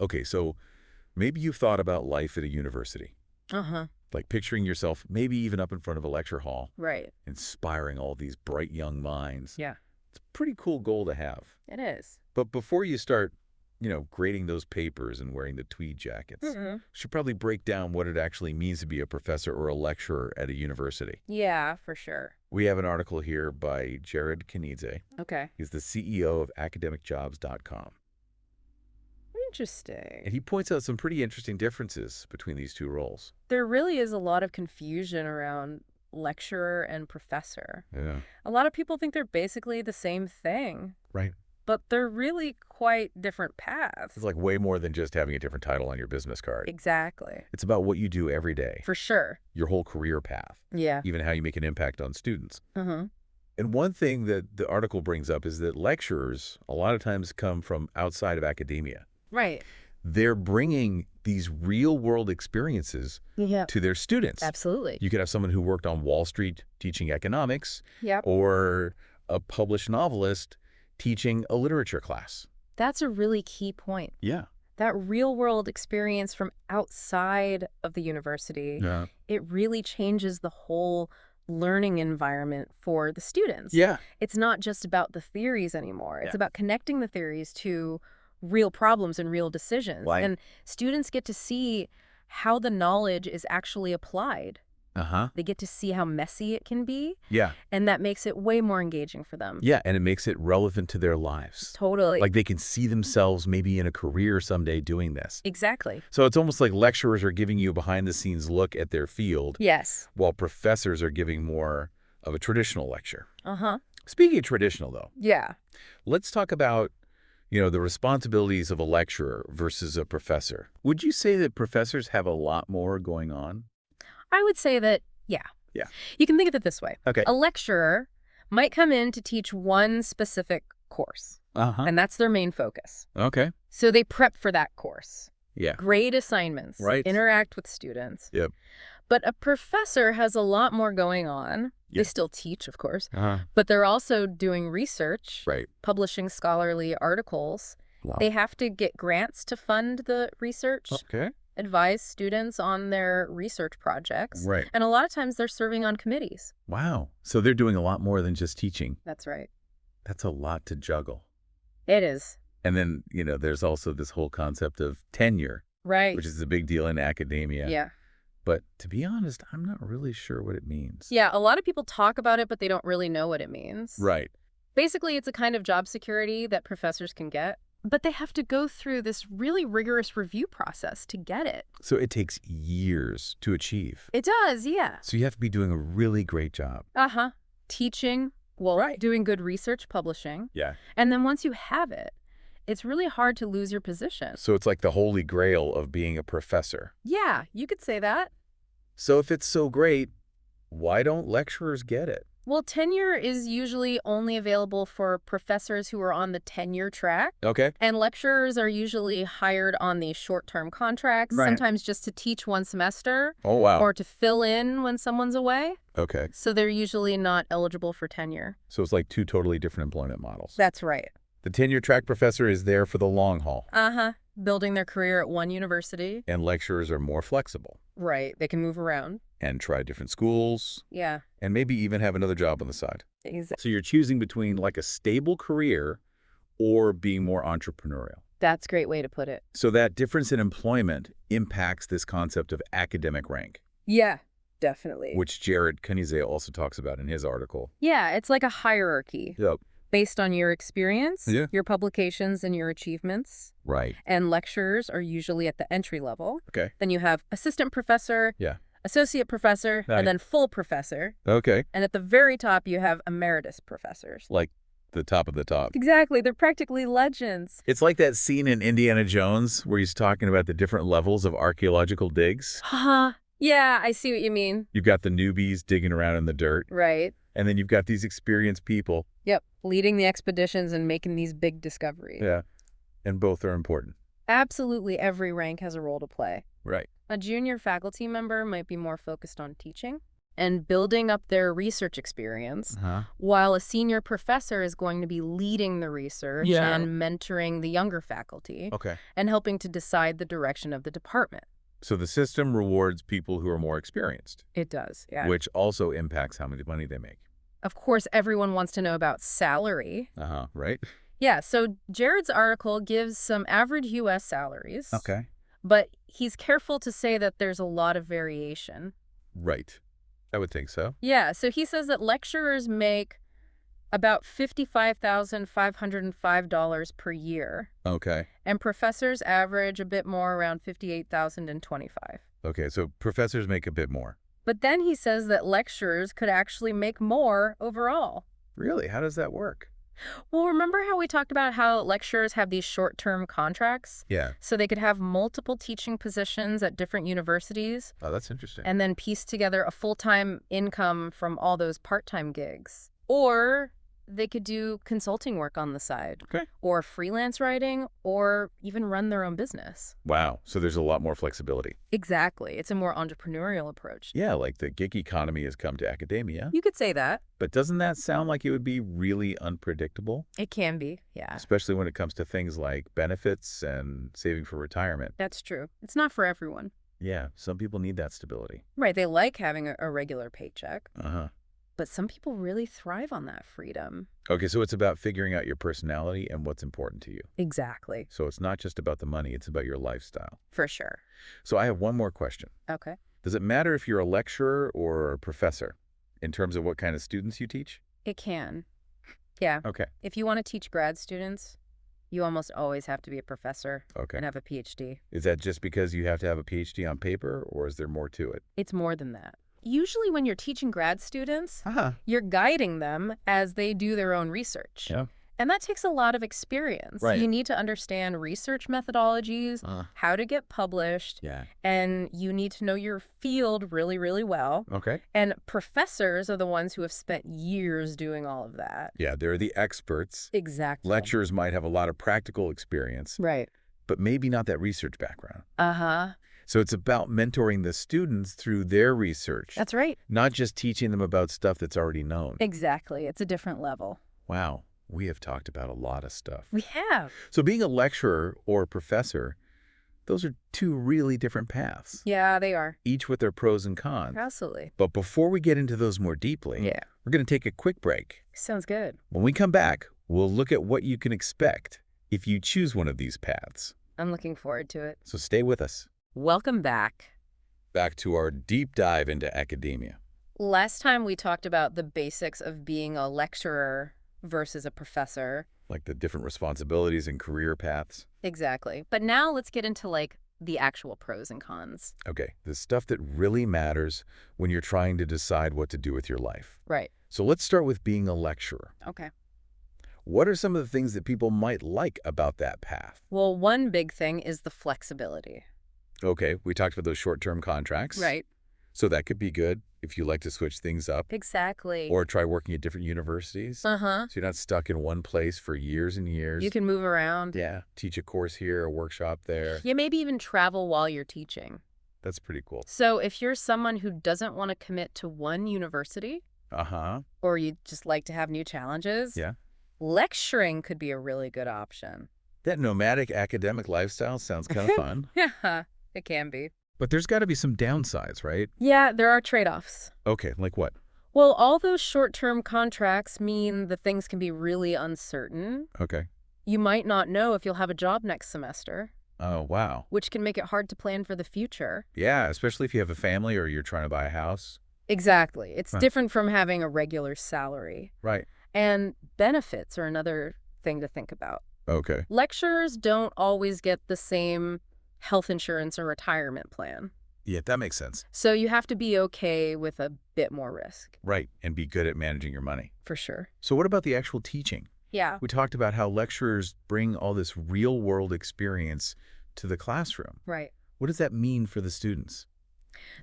Okay, so maybe you've thought about life at a university, Uh-huh. like picturing yourself maybe even up in front of a lecture hall, Right. inspiring all these bright young minds. Yeah, It's a pretty cool goal to have. it is. But before you start, grading those papers and wearing the tweed jackets, Mm-hmm. you should probably break down what it actually means to be a professor or a lecturer at a university. Yeah, for sure. We have an article here by Jared Kanidze. Okay. He's the CEO of academicjobs.com. Interesting. And he points out some pretty interesting differences between these two roles. There really is a lot of confusion around lecturer and professor. Yeah. A lot of people think they're basically the same thing, Right. but they're really quite different paths. It's like way more than just having a different title on your business card. Exactly. It's about what you do every day, For sure. your whole career path, Yeah. even how you make an impact on students. Uh-huh. And one thing that the article brings up is that lecturers a lot of times come from outside of academia. Right. They're bringing these real-world experiences Yeah. to their students. Absolutely. You could have someone who worked on Wall Street teaching economics, Yep. or a published novelist teaching a literature class. That's a really key point. Yeah. That real-world experience from outside of the university, Yeah. it really changes the whole learning environment for the students. Yeah. It's not just about the theories anymore. It's Yeah. about connecting the theories to real problems and real decisions. Right. And students get to see how the knowledge is actually applied. Uh-huh. They get to see how messy it can be, Yeah. and that makes it way more engaging for them. Yeah, and it makes it relevant to their lives. Totally. Like they can see themselves maybe in a career someday doing this. Exactly. So it's almost like lecturers are giving you a behind-the-scenes look at their field, Yes. while professors are giving more of a traditional lecture. Uh-huh. Speaking of traditional, though, Yeah. let's talk about, the responsibilities of a lecturer versus a professor. Would you say that professors have a lot more going on? I would say that, yeah. Yeah. You can think of it this way. Okay. A lecturer might come in to teach one specific course, Uh-huh. and that's their main focus. Okay. So they prep for that course, Yeah. grade assignments, Right. interact with students. Yep. But a professor has a lot more going on. Yeah. They still teach, of course, Uh-huh. but they're also doing research, Right. publishing scholarly articles. Wow. They have to get grants to fund the research, Okay. advise students on their research projects. Right. And a lot of times they're serving on committees. Wow. So they're doing a lot more than just teaching. That's right. That's a lot to juggle. It is. And then, there's also this whole concept of tenure, Right. which is a big deal in academia. Yeah. But to be honest, I'm not really sure what it means. Yeah, a lot of people talk about it, but they don't really know what it means. Right. Basically, it's a kind of job security that professors can get, but they have to go through this really rigorous review process to get it. So it takes years to achieve. It does, yeah. So you have to be doing a really great job. Uh-huh. Teaching, well, Right. doing good research, publishing. Yeah. And then once you have it, it's really hard to lose your position. So it's like the holy grail of being a professor. Yeah, you could say that. So if it's so great, why don't lecturers get it? Well, tenure is usually only available for professors who are on the tenure track. Okay. And lecturers are usually hired on these short-term contracts, Right. sometimes just to teach one semester Oh, wow. or to fill in when someone's away. Okay. So they're usually not eligible for tenure. So it's like two totally different employment models. That's right. The tenure track professor is there for the long haul, Uh-huh. Building their career at one university. and lecturers are more flexible Right. They can move around. and try different schools Yeah. and maybe even have another job on the side. Exactly. So you're choosing between like a stable career or being more entrepreneurial. That's a great way to put it. So that difference in employment impacts this concept of academic rank, Yeah, definitely. which Jared Kanidze also talks about in his article. Yeah, it's like a hierarchy Yep. based on your experience, Yeah. your publications, and your achievements. Right. And lecturers are usually at the entry level. Okay. Then you have assistant professor, Yeah. associate professor, Right. and then full professor. Okay. And at the very top, you have emeritus professors. Like the top of the top. Exactly. They're practically legends. It's like that scene in Indiana Jones where he's talking about the different levels of archaeological digs. Haha. Yeah, I see what you mean. You've got the newbies digging around in the dirt, Right. and then you've got these experienced people. Yep. Leading the expeditions and making these big discoveries. Yeah. And both are important. Absolutely every rank has a role to play. Right. A junior faculty member might be more focused on teaching. and building up their research experience, Uh-huh. while a senior professor is going to be leading the research Yeah. and mentoring the younger faculty Okay. and helping to decide the direction of the department. So the system rewards people who are more experienced, It does, yeah. which also impacts how much money they make. Of course, everyone wants to know about salary. Uh-huh. Right? Yeah, so Jared's article gives some average U.S. salaries, Okay. but he's careful to say that there's a lot of variation. Right. I would think so. Yeah, so he says that lecturers make about $55,505 per year, Okay. and professors average a bit more, around $58,025. Okay, so professors make a bit more. But then he says that lecturers could actually make more overall. Really? How does that work? Well, remember how we talked about how lecturers have these short-term contracts? Yeah. So they could have multiple teaching positions at different universities Oh, that's interesting. and then piece together a full-time income from all those part-time gigs. Or they could do consulting work on the side. Okay. Or freelance writing, or even run their own business. Wow. So there's a lot more flexibility. Exactly. It's a more entrepreneurial approach. Yeah, like the gig economy has come to academia. You could say that. But doesn't that sound like it would be really unpredictable? It can be, yeah. Especially when it comes to things like benefits and saving for retirement. That's true. It's not for everyone. Yeah, some people need that stability. Right, they like having a regular paycheck, Uh-huh. but some people really thrive on that freedom. Okay, so it's about figuring out your personality and what's important to you. Exactly. So it's not just about the money, it's about your lifestyle. For sure. So I have one more question. Okay. Does it matter if you're a lecturer or a professor in terms of what kind of students you teach? It can. Yeah. Okay. If you want to teach grad students, you almost always have to be a professor Okay. and have a PhD. Is that just because you have to have a PhD on paper, or is there more to it? It's more than that. Usually when you're teaching grad students, Uh-huh. you're guiding them as they do their own research. Yeah. And that takes a lot of experience. Right. You need to understand research methodologies, how to get published, Yeah. and you need to know your field really, really well. Okay. And professors are the ones who have spent years doing all of that. Yeah, they're the experts. Exactly. Lecturers might have a lot of practical experience, Right. but maybe not that research background. Uh-huh. So it's about mentoring the students through their research, That's right. not just teaching them about stuff that's already known. Exactly. It's a different level. Wow, we have talked about a lot of stuff. We have. So being a lecturer or a professor, those are two really different paths, Yeah, they are. each with their pros and cons. Absolutely. But before we get into those more deeply, Yeah. we're going to take a quick break. Sounds good. When we come back, we'll look at what you can expect if you choose one of these paths. I'm looking forward to it. So stay with us. Welcome back. Back to our deep dive into academia. Last time we talked about the basics of being a lecturer versus a professor. Like the different responsibilities and career paths. Exactly. But now let's get into the actual pros and cons. Okay, the stuff that really matters when you're trying to decide what to do with your life. Right. So let's start with being a lecturer. Okay. What are some of the things that people might like about that path? Well, one big thing is the flexibility. Okay, we talked about those short-term contracts. Right. So that could be good if you like to switch things up Exactly. or try working at different universities. Uh-huh. So you're not stuck in one place for years and years. You can move around. Yeah, teach a course here, a workshop there. Yeah, maybe even travel while you're teaching. That's pretty cool. So if you're someone who doesn't want to commit to one university, Uh-huh. or you just like to have new challenges, Yeah. lecturing could be a really good option. That nomadic academic lifestyle sounds kind of fun. Yeah, it can be. But there's got to be some downsides, right? Yeah, there are trade-offs. Okay, like what? Well, all those short-term contracts mean that things can be really uncertain. Okay. You might not know if you'll have a job next semester, Oh, wow. which can make it hard to plan for the future. Yeah, especially if you have a family or you're trying to buy a house. Exactly. It's Huh. different from having a regular salary. Right. And benefits are another thing to think about. Okay. Lecturers don't always get the same health insurance or retirement plan. Yeah, that makes sense. So you have to be okay with a bit more risk, Right, and be good at managing your money. for sure. So what about the actual teaching? Yeah. We talked about how lecturers bring all this real-world experience to the classroom. Right. What does that mean for the students?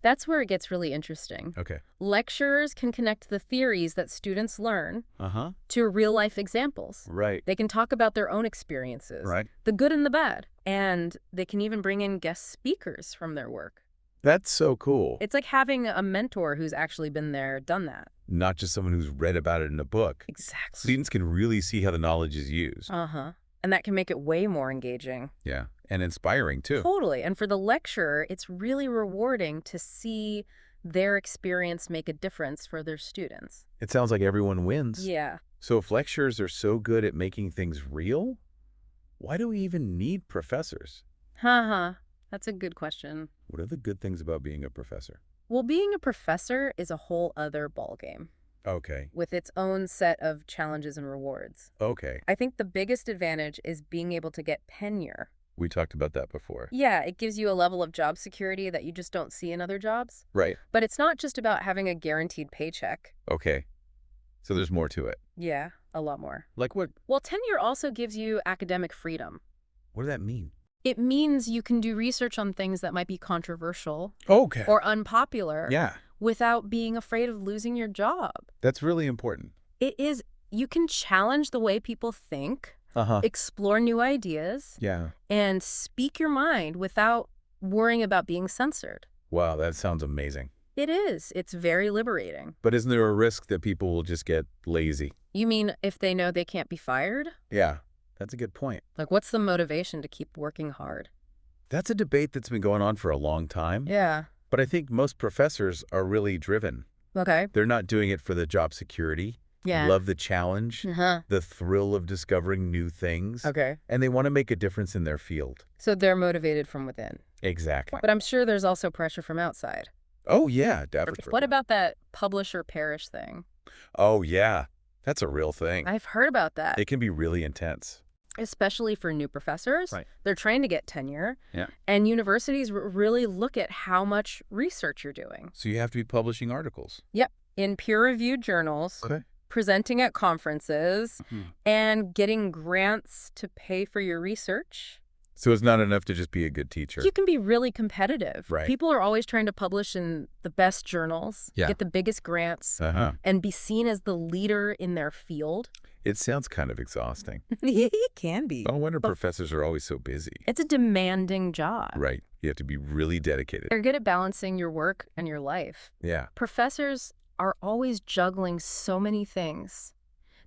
That's where it gets really interesting. Okay. Lecturers can connect the theories that students learn Uh-huh. to real-life examples. Right. They can talk about their own experiences, Right. the good and the bad, and they can even bring in guest speakers from their work. That's so cool. It's like having a mentor who's actually been there, done that. Not just someone who's read about it in a book. Exactly. Students can really see how the knowledge is used. Uh-huh. And that can make it way more engaging. Yeah, and inspiring, too. Totally. And for the lecturer, it's really rewarding to see their experience make a difference for their students. It sounds like everyone wins. Yeah. So if lecturers are so good at making things real, why do we even need professors? That's a good question. What are the good things about being a professor? Well, being a professor is a whole other ballgame Okay. with its own set of challenges and rewards. Okay. I think the biggest advantage is being able to get tenure. We talked about that before. Yeah, it gives you a level of job security that you just don't see in other jobs. Right. But it's not just about having a guaranteed paycheck. Okay. So there's more to it. Yeah, a lot more. Like what? Well, tenure also gives you academic freedom. What does that mean? It means you can do research on things that might be controversial Okay. or unpopular Yeah. without being afraid of losing your job. That's really important. It is, you can challenge the way people think, Uh-huh. explore new ideas, Yeah. and speak your mind without worrying about being censored. Wow, that sounds amazing. It is. It's very liberating. But isn't there a risk that people will just get lazy? You mean if they know they can't be fired? Yeah, that's a good point. Like, what's the motivation to keep working hard? That's a debate that's been going on for a long time. Yeah. But I think most professors are really driven. Okay. They're not doing it for the job security. Yeah. Love the challenge, Uh-huh. the thrill of discovering new things. Okay. And they want to make a difference in their field. So they're motivated from within. Exactly. But I'm sure there's also pressure from outside. Oh, yeah, definitely. What about that publish or perish thing? Oh, yeah. That's a real thing. I've heard about that. It can be really intense. Especially for new professors. Right. They're trying to get tenure. Yeah. And universities really look at how much research you're doing. So you have to be publishing articles. Yep. In peer-reviewed journals, Okay. presenting at conferences, Mhm. and getting grants to pay for your research. So it's not enough to just be a good teacher. You can be really competitive. Right. People are always trying to publish in the best journals, Yeah. get the biggest grants, Uh-huh. and be seen as the leader in their field. It sounds kind of exhausting. It can be. No wonder professors are always so busy. It's a demanding job. Right. You have to be really dedicated. They're good at balancing your work and your life. Yeah. Professors are always juggling so many things.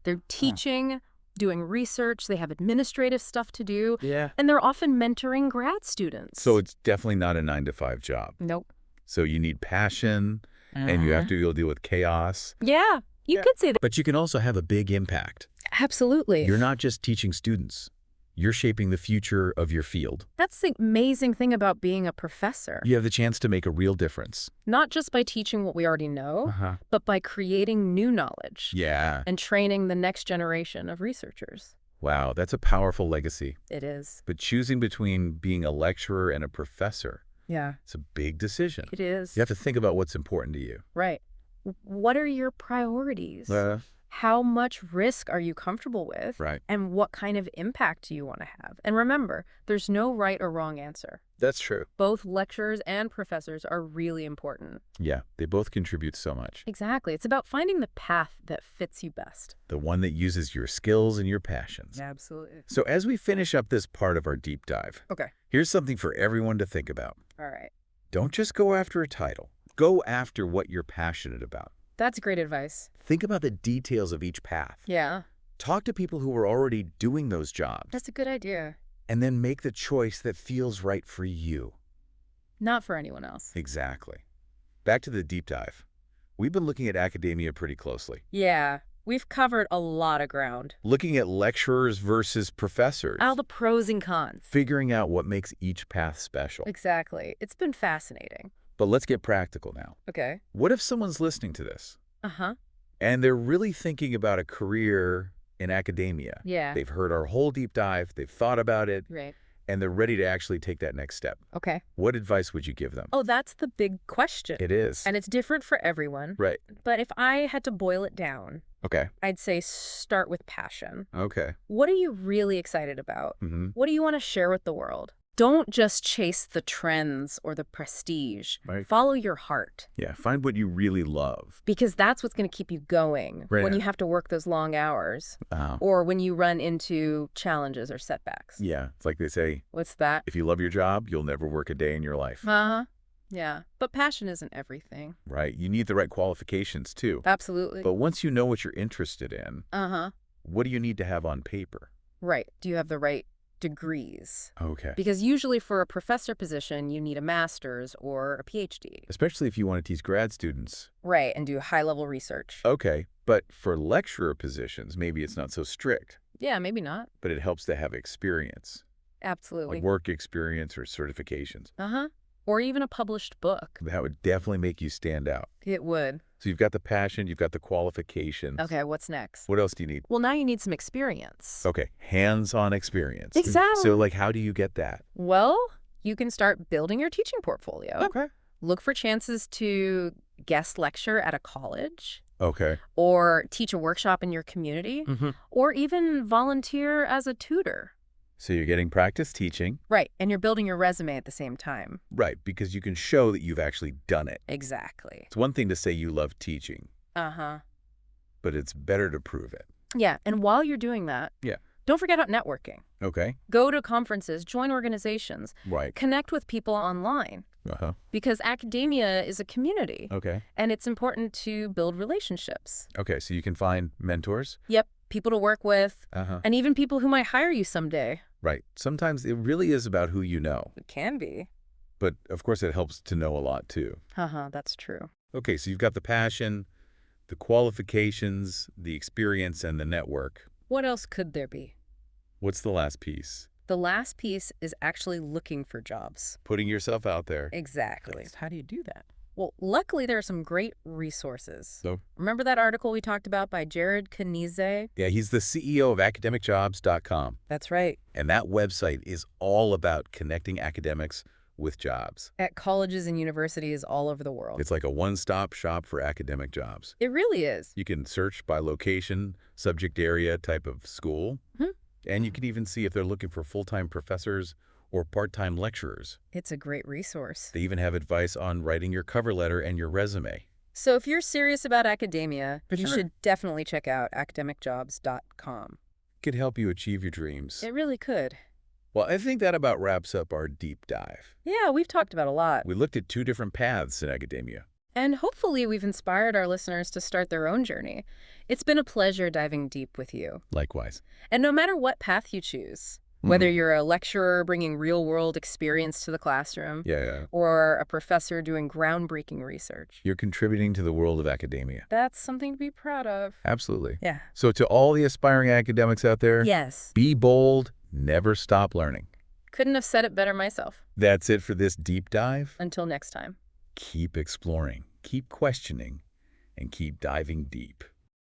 They're teaching, doing research, they have administrative stuff to do, Yeah. and they're often mentoring grad students. So it's definitely not a 9-to-5 job. Nope. So you need passion, and you have to be able to deal with chaos. Yeah, you could say that. But you can also have a big impact. Absolutely. You're not just teaching students. You're shaping the future of your field. That's the amazing thing about being a professor. You have the chance to make a real difference. Not just by teaching what we already know, Uh-huh. but by creating new knowledge Yeah. and training the next generation of researchers. Wow, that's a powerful legacy. It is. But choosing between being a lecturer and a professor, Yeah, it's a big decision. it is. You have to think about what's important to you. Right. What are your priorities? How much risk are you comfortable with? Right. And what kind of impact do you want to have? And remember, there's no right or wrong answer. That's true. Both lecturers and professors are really important. Yeah, they both contribute so much. Exactly. It's about finding the path that fits you best. The one that uses your skills and your passions. Absolutely. So as we finish up this part of our deep dive, Okay. here's something for everyone to think about. All right. Don't just go after a title. Go after what you're passionate about. That's great advice. Think about the details of each path. Yeah, Talk to people who are already doing those jobs. that's a good idea. And then make the choice that feels right for you. Not for anyone else. Exactly. Back to the deep dive. We've been looking at academia pretty closely. Yeah, we've covered a lot of ground. Looking at lecturers versus professors. All the pros and cons. Figuring out what makes each path special. Exactly. It's been fascinating. But let's get practical now. Okay. What if someone's listening to this Uh-huh. and they're really thinking about a career in academia? Yeah. They've heard our whole deep dive, they've thought about it, Right. and they're ready to actually take that next step. Okay. What advice would you give them? Oh, that's the big question. It is. And it's different for everyone. Right. But if I had to boil it down, Okay. I'd say start with passion. Okay. What are you really excited about? Mm-hmm. What do you want to share with the world? Don't just chase the trends or the prestige. Right. Follow your heart. Yeah. Find what you really love. Because that's what's going to keep you going Right. when you have to work those long hours or when you run into challenges or setbacks. Yeah. It's like they say, What's that? if you love your job, you'll never work a day in your life. Uh-huh. Yeah, but passion isn't everything. right? You need the right qualifications, too. Absolutely. But once you know what you're interested in, Uh-huh. what do you need to have on paper? Right. Do you have the right degrees? Okay. Because usually for a professor position, you need a master's or a PhD. Especially if you want to teach grad students. Right, and do high-level research. Okay, but for lecturer positions, maybe it's not so strict, Yeah, maybe not. but it helps to have experience, Absolutely. like work experience or certifications. Uh-huh. Or even a published book. That would definitely make you stand out. It would. So you've got the passion, you've got the qualifications. Okay, what's next? What else do you need? Well, now you need some experience. Okay, hands-on experience. Exactly. So, like, how do you get that? Well, you can start building your teaching portfolio. Okay. Look for chances to guest lecture at a college, Okay. or teach a workshop in your community, Mm-hmm. or even volunteer as a tutor. So you're getting practice teaching. Right, and you're building your resume at the same time. Right, because you can show that you've actually done it. Exactly. It's one thing to say you love teaching, Uh-huh. but it's better to prove it. Yeah, and while you're doing that, Yeah. don't forget about networking. Okay. Go to conferences, join organizations, Right. connect with people online, Uh-huh. because academia is a community, Okay. and it's important to build relationships. Okay, so you can find mentors. Yep, people to work with, Uh-huh. and even people who might hire you someday. Right. Sometimes it really is about who you know, It can be. but of course it helps to know a lot too. Uh-huh, that's true. Okay, so you've got the passion, the qualifications, the experience, and the network. What else could there be? What's the last piece? The last piece is actually looking for jobs. Putting yourself out there. Exactly. How do you do that? Well, luckily there are some great resources. So, Remember that article we talked about by Jared Kanize? yeah, he's the CEO of academicjobs.com. That's right. And that website is all about connecting academics with jobs. At colleges and universities all over the world. It's like a one-stop shop for academic jobs. It really is. You can search by location, subject area, type of school, Mhm. and you can even see if they're looking for full-time professors or part-time lecturers. It's a great resource. They even have advice on writing your cover letter and your resume. So if you're serious about academia, For you sure. should definitely check out academicjobs.com. Could help you achieve your dreams. It really could. Well, I think that about wraps up our deep dive. Yeah, we've talked about a lot. We looked at two different paths in academia. And hopefully we've inspired our listeners to start their own journey. It's been a pleasure diving deep with you. Likewise. And no matter what path you choose, whether you're a lecturer bringing real-world experience to the classroom, Yeah, or a professor doing groundbreaking research, you're contributing to the world of academia. that's something to be proud of. Absolutely. Yeah. So to all the aspiring academics out there, Yes. be bold, never stop learning. Couldn't have said it better myself. That's it for this deep dive. Until next time. Keep exploring, keep questioning, and keep diving deep.